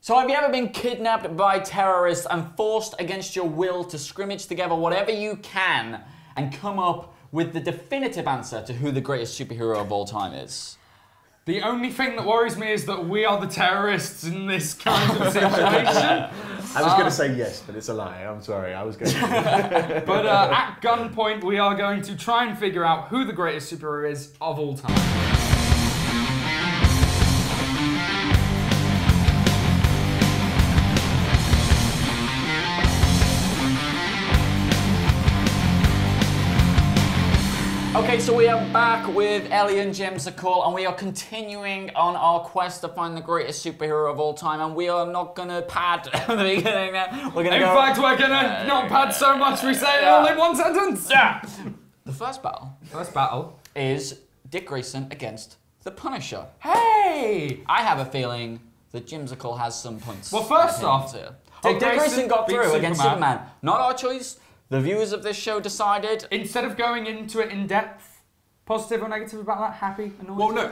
So have you ever been kidnapped by terrorists and forced against your will to scrimmage together whatever you can and come up with the definitive answer to who the greatest superhero of all time is? The only thing that worries me is that we are the terrorists in this kind of situation. I was going to say yes, but it's a lie. I'm sorry. I was going to. But at gunpoint, we are going to try and figure out who the greatest superhero is of all time. Okay, so we are back with Eli and Jimsicle, and we are continuing on our quest to find the greatest superhero of all time, and we are not gonna pad at the beginning there. We're gonna In fact, we're gonna not pad so much we say it all in one sentence. Yeah. The first battle is Dick Grayson against the Punisher. Hey! I have a feeling that Jimsicle has some points. Well, first off, here. Dick Grayson got through against Superman. Not our choice. The viewers of this show decided. Instead of going into it in depth, positive or negative about that? Happy, annoyed? Well, no,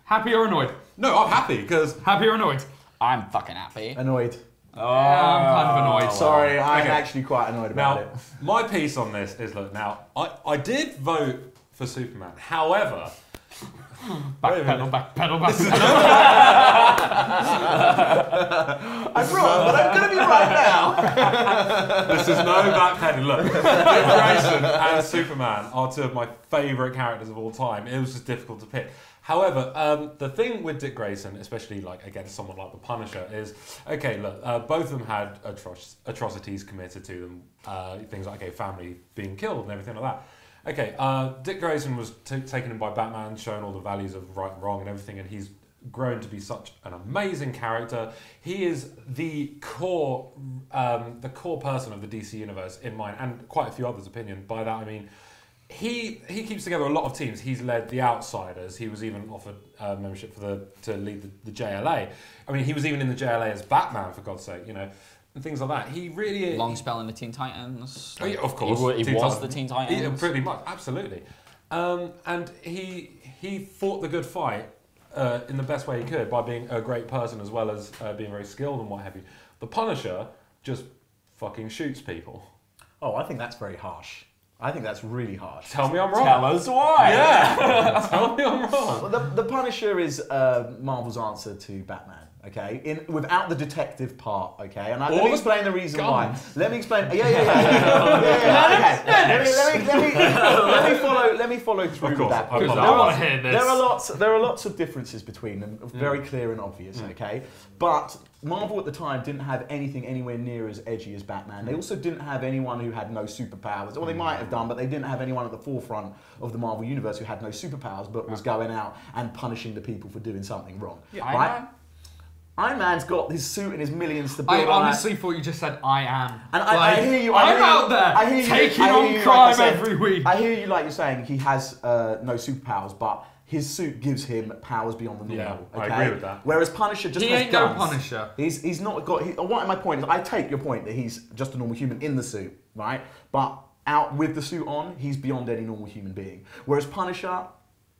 happy or annoyed? No, I'm happy, because... Happy or annoyed? I'm fucking happy. Annoyed. Oh, I'm kind of annoyed. Sorry, I'm actually quite annoyed about it. My piece on this is, look, now, I did vote for Superman. However... Backpedal. I'm wrong, but I'm going to be right now. This is no backpedaling. Look, Dick Grayson and Superman are two of my favourite characters of all time. It was just difficult to pick. However, the thing with Dick Grayson, especially like against someone like the Punisher, is okay. Look, both of them had atrocities committed to them, things like family being killed and everything like that. Okay, Dick Grayson was taken in by Batman, shown all the values of right and wrong and everything, and he's grown to be such an amazing character. He is the core person of the DC universe in mine, and quite a few others' opinion. By that I mean, he keeps together a lot of teams. He's led the Outsiders. He was even offered membership to lead the JLA. I mean, he was even in the JLA as Batman, for God's sake, you know. And things like that. He really... Long spell in the Teen Titans. Oh, yeah, of course. He was the Teen Titans. Yeah, pretty much, absolutely. And he fought the good fight in the best way he could by being a great person as well as being very skilled and what have you. The Punisher just fucking shoots people. Oh, I think that's very harsh. I think that's really harsh. Tell me I'm wrong. Tell us why. Yeah. Tell me I'm wrong. Well, the Punisher is Marvel's answer to Batman. Okay, without the detective part. Okay, and let me explain the reason why. Let me explain. Let me follow through with that. There are lots of differences between them, very clear and obvious. Okay, but Marvel at the time didn't have anything anywhere near as edgy as Batman. They also didn't have anyone who had no superpowers. Or they might have done, but they didn't have anyone at the forefront of the Marvel universe who had no superpowers, but was going out and punishing the people for doing something wrong. Yeah, right? Iron Man's got his suit and his millions to build. I honestly thought you just said I am. And I hear you. I'm out there taking on crime every week. I hear you, like you're saying, he has no superpowers, but his suit gives him powers beyond the normal. Yeah, I agree with that. Whereas Punisher just he has ain't guns. no Punisher. He's not got. What my point is, I take your point that he's just a normal human in the suit, right? But out with the suit on, he's beyond any normal human being. Whereas Punisher,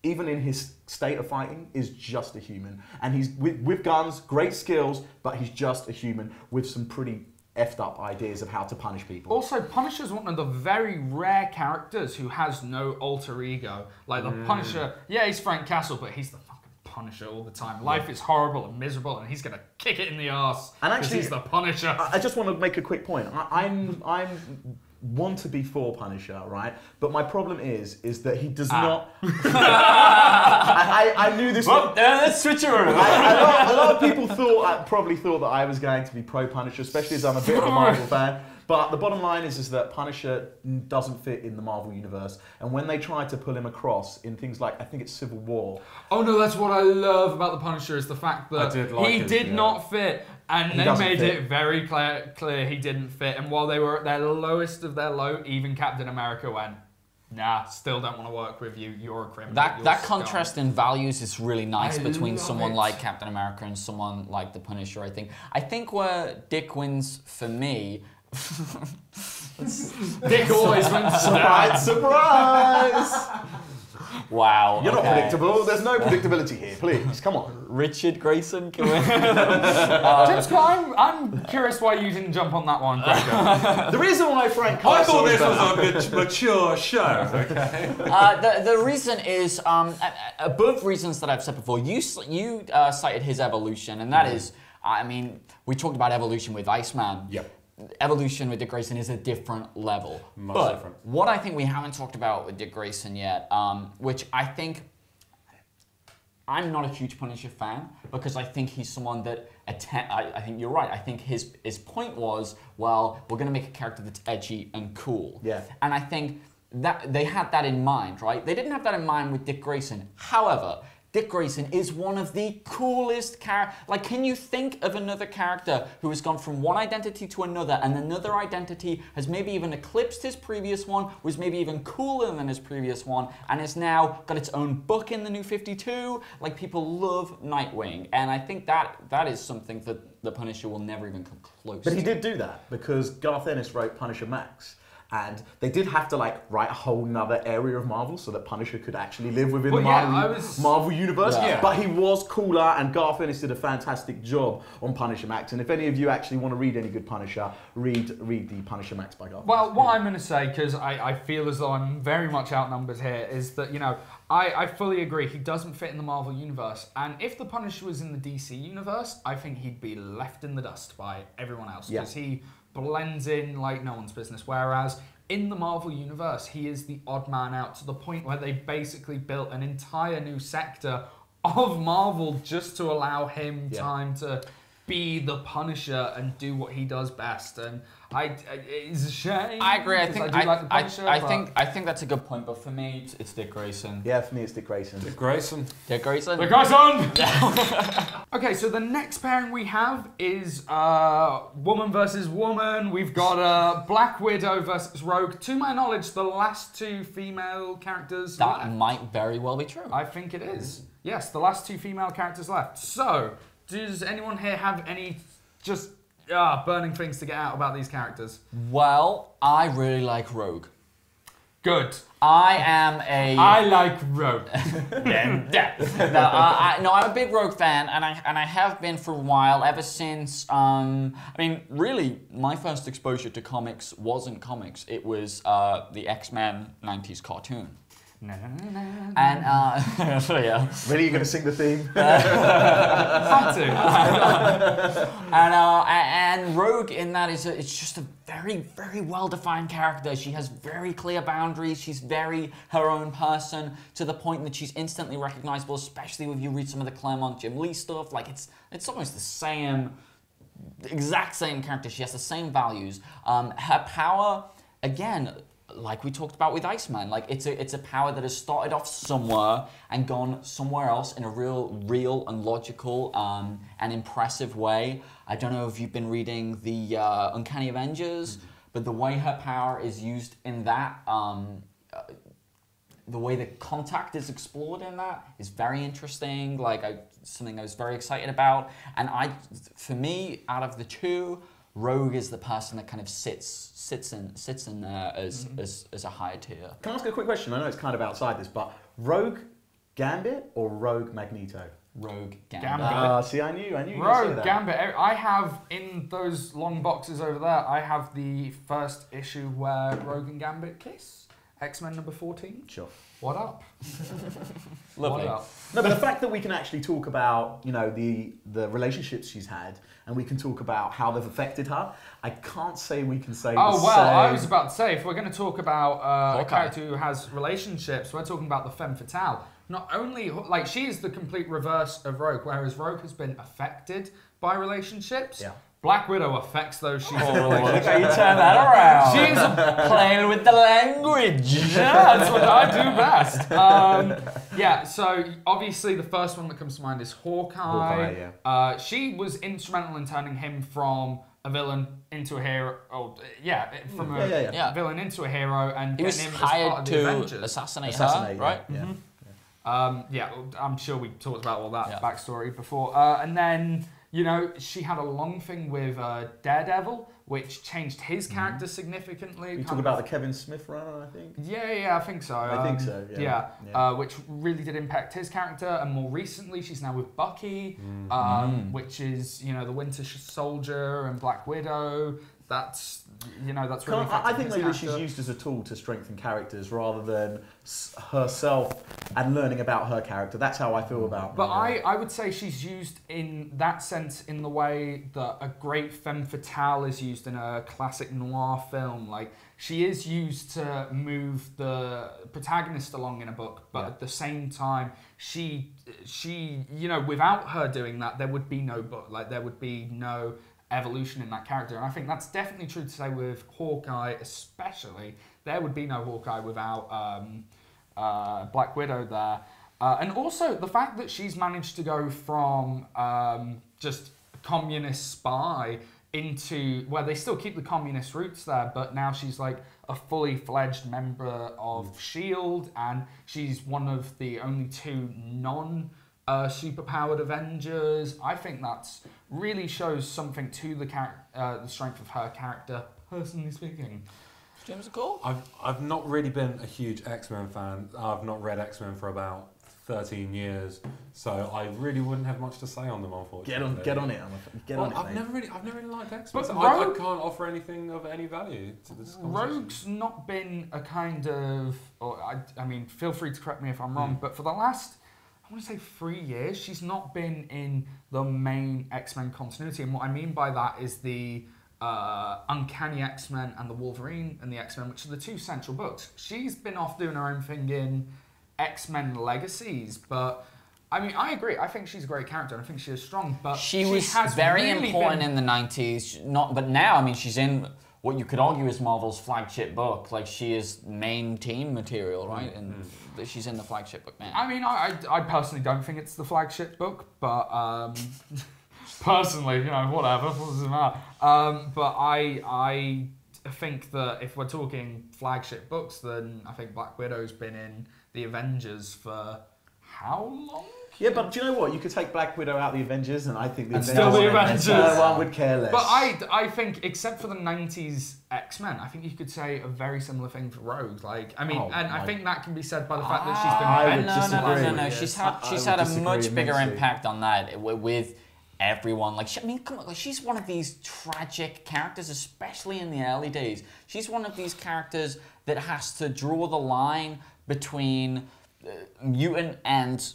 even in his state of fighting, is just a human. And he's, with guns, great skills, but he's just a human with some pretty effed up ideas of how to punish people. Also, Punisher's one of the very rare characters who has no alter ego. Like the Punisher, yeah, he's Frank Castle, but he's the fucking Punisher all the time. Life is horrible and miserable, and he's gonna kick it in the arse. And actually, he's the Punisher. I just want to make a quick point. I'm want to be for Punisher, right? But my problem is that he does not. I knew this. Well, let's switch around. A lot of people probably thought that I was going to be pro Punisher, especially as I'm a bit of a Marvel fan. But the bottom line is that Punisher doesn't fit in the Marvel universe. And when they tried to pull him across in things like, I think it's Civil War. Oh no, that's what I love about the Punisher is the fact that he did not fit. And they made it very clear he didn't fit. And while they were at their lowest of their low, even Captain America went, nah, still don't want to work with you. You're a criminal. That contrast in values is really nice between someone like Captain America and someone like the Punisher, I think. I think where Dick wins for me... Dick always wins. Surprise! Wow. You're not predictable. There's no predictability here. Please, come on. Richard Grayson, can we? Jimsicle, I'm curious why you didn't jump on that one, Gregor. The reason why Frank I thought this was a mature show. Okay. The reason is, above reasons that I've said before, you cited his evolution, and that is, I mean, we talked about evolution with Iceman. Yep. Evolution with Dick Grayson is a different level. Much different. What I think we haven't talked about with Dick Grayson yet, which I think, I'm not a huge Punisher fan, because I think he's someone that, I think you're right, I think his point was, well, we're going to make a character that's edgy and cool. Yeah. And I think that they had that in mind, right? They didn't have that in mind with Dick Grayson. However, Dick Grayson is one of the coolest characters. Like, can you think of another character who has gone from one identity to another, and another identity has maybe even eclipsed his previous one, was maybe even cooler than his previous one, and has now got its own book in the New 52? Like, people love Nightwing, and I think that is something that the Punisher will never even come close to. But he did do that, because Garth Ennis wrote Punisher Max. And they did have to write a whole nother area of Marvel so that Punisher could actually live within the Marvel universe. Yeah. But he was cooler, and Garth Ennis did a fantastic job on Punisher Max. And if any of you actually want to read any good Punisher, read the Punisher Max by Garth. Well, what I'm going to say, because I feel as though I'm very much outnumbered here, is that, you know, I fully agree he doesn't fit in the Marvel universe. And if the Punisher was in the DC universe, I think he'd be left in the dust by everyone else. Because he blends in like no one's business. Whereas in the Marvel universe, he is the odd man out, to the point where they basically built an entire new sector of Marvel just to allow him time to be the Punisher and do what he does best. And it's a shame. I agree. I think like the Punisher, I think that's a good point. But for me, it's Dick Grayson. Yeah, for me it's Dick Grayson. Dick Grayson. Dick Grayson. Dick Grayson. Okay, so the next pairing we have is woman versus woman. We've got Black Widow versus Rogue. To my knowledge, the last two female characters That left. might very well be true. I think it is. Yes, the last two female characters left. So, does anyone here have any just burning things to get out about these characters? Well, I really like Rogue. Good. I like Rogue. No, I'm a big Rogue fan, and I have been for a while, ever since. I mean, really, my first exposure to comics wasn't comics. It was the X-Men '90s cartoon. And so yeah. Really, you're going to sing the theme? Had to. And Rogue in that it's just a very, very well-defined character. She has very clear boundaries. She's very her own person, to the point that she's instantly recognizable, especially if you read some of the Claremont Jim Lee stuff. Like, it's almost the exact same character. She has the same values. Her power, again, like we talked about with Iceman, like it's a power that has started off somewhere and gone somewhere else in a real and logical and impressive way. I don't know if you've been reading the Uncanny Avengers, but the way her power is used in that, the way the Contact is explored in that is very interesting. Like something I was very excited about. And for me, out of the two, Rogue is the person that kind of sits in there as a higher tier. Can I ask a quick question? I know it's kind of outside this, but Rogue Gambit or Rogue Magneto? Rogue Gambit. See, I knew you were going to say Rogue Gambit. I have, in those long boxes over there, I have the first issue where Rogue and Gambit kiss. X-Men number 14. Sure. What up? Lovely. What up? No, but the fact that we can actually talk about, you know, the relationships she's had, and we can talk about how they've affected her, I can't say we can say the same. I was about to say, if we're going to talk about a character who has relationships, we're talking about the femme fatale. Not only, like, she is the complete reverse of Rogue, whereas Rogue has been affected by relationships. Yeah. Black Widow affects those she's in relationships. You turn that around. She's playing with the language. Yeah, that's what I do best. Yeah, so obviously the first one that comes to mind is Hawkeye. Yeah. She was instrumental in turning him from a villain into a hero. From a villain into a hero, and he was getting him hired as part of the Avengers. assassinate her, right? Yeah. I'm sure we talked about all that backstory before. And then You know, she had a long thing with Daredevil, which changed his character significantly. You talk about the Kevin Smith run, I think? Yeah, I think so. I think so, yeah. Which really did impact his character. And more recently, she's now with Bucky, which is, you know, the Winter Soldier and Black Widow. That's really I think maybe character. she's used as a tool to strengthen characters rather than herself and learning about her character. That's how I feel about her. But I would say she's used in that sense in the way that a great femme fatale is used in a classic noir film. Like, she is used to move the protagonist along in a book, but at the same time, she, you know, without her doing that, there would be no book. Like, there would be no evolution in that character, and I think that's definitely true to say with Hawkeye especially. There would be no Hawkeye without Black Widow there. And also the fact that she's managed to go from just a communist spy into, well, they still keep the communist roots there, but now she's like a fully fledged member of S.H.I.E.L.D. and she's one of the only 2 superpowered Avengers. I think that's really shows something to the strength of her character, personally speaking. Jimsicle? I've not really been a huge X-Men fan. I've not read X-Men for about 13 years, so I really wouldn't have much to say on them, unfortunately. Get on it. I've never really liked X-Men. But So I can't offer anything of any value to this conversation. Rogue's not been a kind of, I mean, feel free to correct me if I'm wrong, but for the last, I want to say 3 years, she's not been in the main X-Men continuity. And what I mean by that is the Uncanny X-Men and the Wolverine and the X-Men, which are the 2 central books. She's been off doing her own thing in X-Men Legacies, but I mean, I agree. I think she's a great character, and I think she is strong. But she was very important in the 90s. But now, I mean, she's in what you could argue is Marvel's flagship book. Like, she is main team material, right? And she's in the flagship book now. I mean, I personally don't think it's the flagship book, but personally, you know, whatever, what does it matter? But I think that if we're talking flagship books, then I think Black Widow's been in the Avengers for how long? Yeah, but do you know what? You could take Black Widow out of the Avengers, and I think the Avengers. No one would care less. But I think, except for the 90s X-Men, I think you could say a very similar thing for Rogue. Like, I mean, I think that can be said by the fact that she's been. No. She's had a much bigger impact on that with everyone. Like, I mean, come on, like, she's one of these tragic characters, especially in the early days. She's one of these characters that has to draw the line between mutant and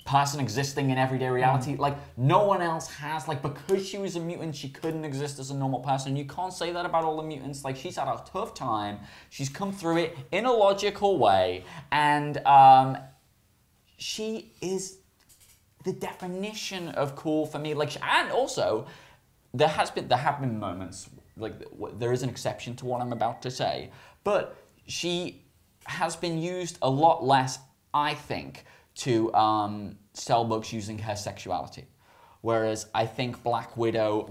person existing in everyday reality. Like, no one else has. Like, because she was a mutant, she couldn't exist as a normal person. You can't say that about all the mutants. Like, she's had a tough time. She's come through it in a logical way, and she is the definition of cool for me. Like, and also, there have been moments, like, there is an exception to what I'm about to say, but she has been used a lot less, I think, to sell books using her sexuality. Whereas I think Black Widow,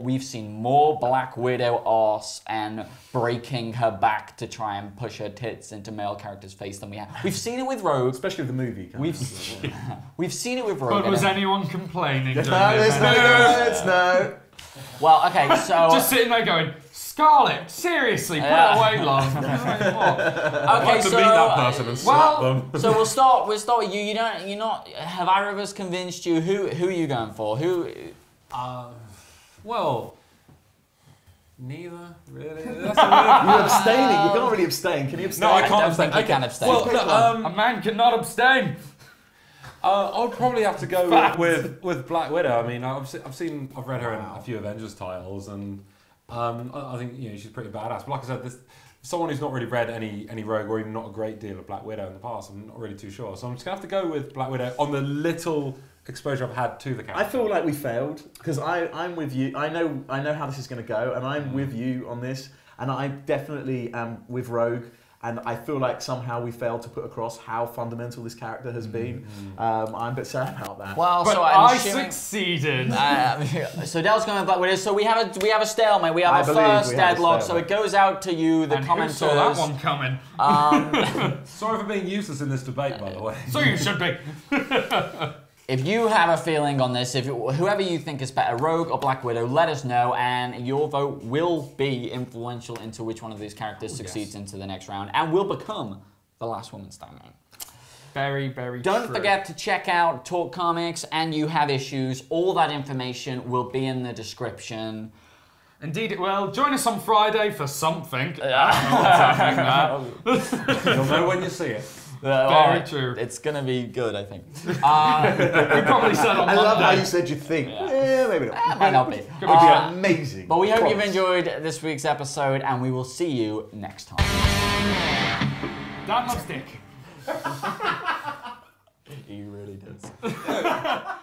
we've seen more Black Widow arse and breaking her back to try and push her tits into male characters' face than we have. We've seen it with Rogue. Especially with the movie. We've seen it with Rogue. But was anyone complaining? No. Well, okay, so... Just sitting there going, Scarlet, seriously, put it away, love. Okay, I'd like to meet that person and slap them. So we'll start with you. You're not. Have either of us convinced you? Who are you going for? Who? Well, neither really. You're abstaining. You can't really abstain. Can you abstain? No, I can't abstain. I can abstain. Well, a man cannot abstain. I'll probably have to go with Black Widow. I mean, I've read her in a few Avengers titles, and I think, you know, she's pretty badass. But like I said, someone who's not really read any Rogue or even not a great deal of Black Widow in the past, I'm not really too sure. So I'm just gonna have to go with Black Widow on the little exposure I've had to the character. I feel like we failed because I'm with you. I know how this is gonna go, and I'm with you on this. And I definitely am with Rogue. And I feel like somehow we failed to put across how fundamental this character has been. I'm a bit sad about that. Well, but so I'm succeeded. So Dell's going with Black Widow. So we have a stalemate. We have a first deadlock. So it goes out to you, the commenters. Who saw that one coming? Sorry for being useless in this debate, by the way. So you should be. If you have a feeling on this, whoever you think is better, Rogue or Black Widow, let us know, and your vote will be influential into which one of these characters succeeds into the next round, and will become the last woman standing. Very, very Don't true. forget to check out Talk Comics, and You Have Issues. All that information will be in the description. Indeed it will. Join us on Friday for something. I don't know what's happening. You'll know when you see it. Very true. It's going to be good, I think. We probably said on I love how Monday. you said you think. Yeah, maybe not. It might not be. It would be amazing. But we hope you've enjoyed this week's episode, and we will see you next time. Dan loves dick. He really does.